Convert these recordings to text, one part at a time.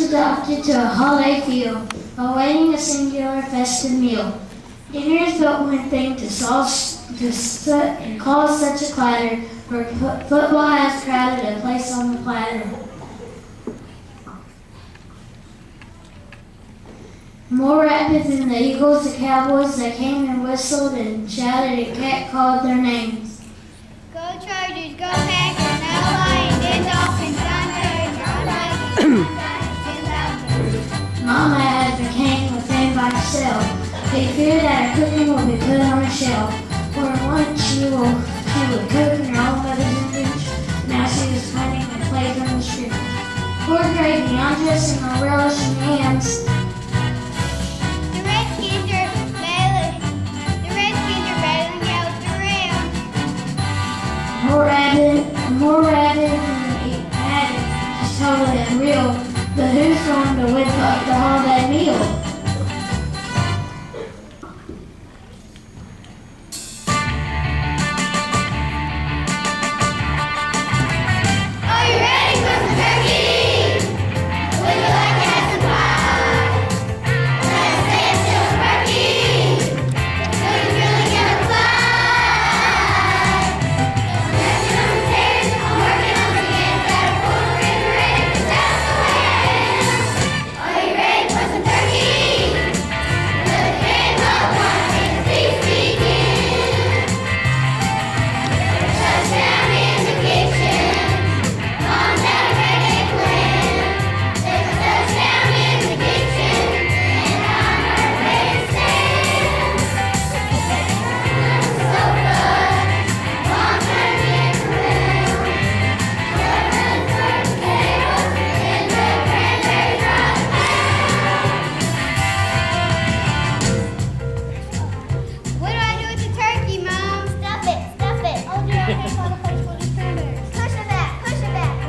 adopted to a holiday field, awaiting a singular festive meal. Dinner is but one thing to cause such a clatter, for football has crowded a place on the platter. More rapid than the Eagles, the Cowboys, they came and whistled and shouted and cat-called their names. Go Chargers, go Packers, now Lions, and Dolphins, Thunder, Mama had became a fan by herself. They feared that her cooking would be put on a shelf. For once she would cook in her own mother's image. Now she was planning to play from the scrimmage. Poor gravy, I'm dressing my relish and yams. The Redskins are battling out the Rams. More rabbit than the addict. It's totally unreal. But who's going to whip up the holiday meal? Are you ready for some turkey? Would you like to have some pie? Let's dance till turkey. Who's really gonna fly? Working on the stairs, I'm working on the ends. Got a full refrigerator, 'cause that's the way I am. Are you ready for some turkey? Put your hands up, one, and the feast begin. Touchdown in the kitchen. Mom's got a birthday plan. There's a touchdown in the kitchen, and I'm her best fan. So good, Mom turned it around. Runs for potatoes, and the cranberries right What do I do with the turkey, Mom? Stuff it, stuff it. Oh dear, I can't find a place for the cranberries. Push it back,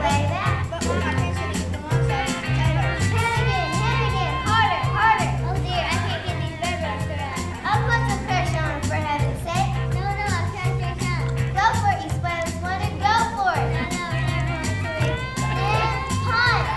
way back. But Mom, I can't see the wrong side of the potatoes. Hit again, harder, harder. Oh dear, I can't get these red ones around. I'll put some pressure on for heaven's sake. No, I'm trying to stay calm. Go for it, you spoiled wonder. Go for it. No, never want to wait. And punt.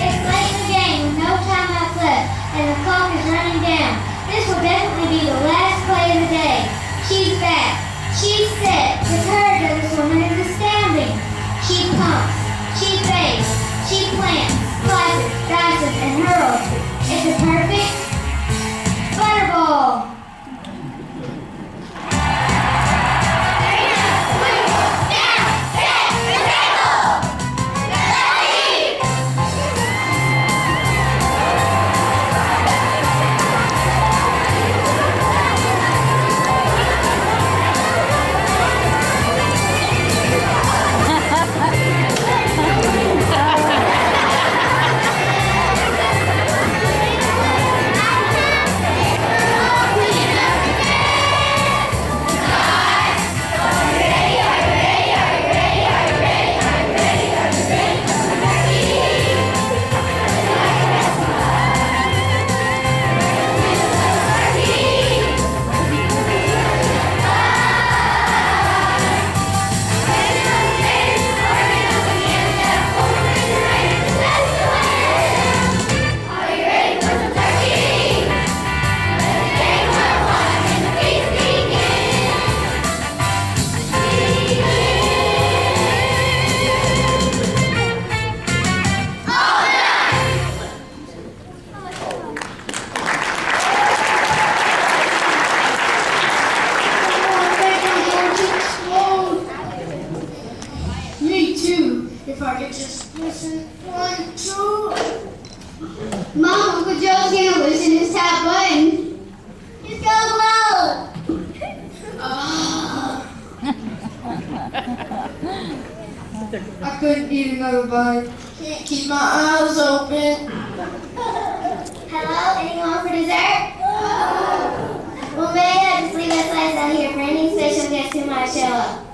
It's late in the game with no timeouts left, and the clock is running down. This will definitely be the last play of the day. She's back. She's set. The courage of this woman is astounding. She pumps. She fakes. She plants, slices, dices, and hurls. It's a perfect butterball. If I could just listen, 1, 2. Mom, Uncle Joe's gonna loosen his top button. He's gonna blow. I couldn't eat another bite. Can't keep my eyes open. Hello, anyone for dessert? Well, may I just leave that slice out here for any special guests who might show up?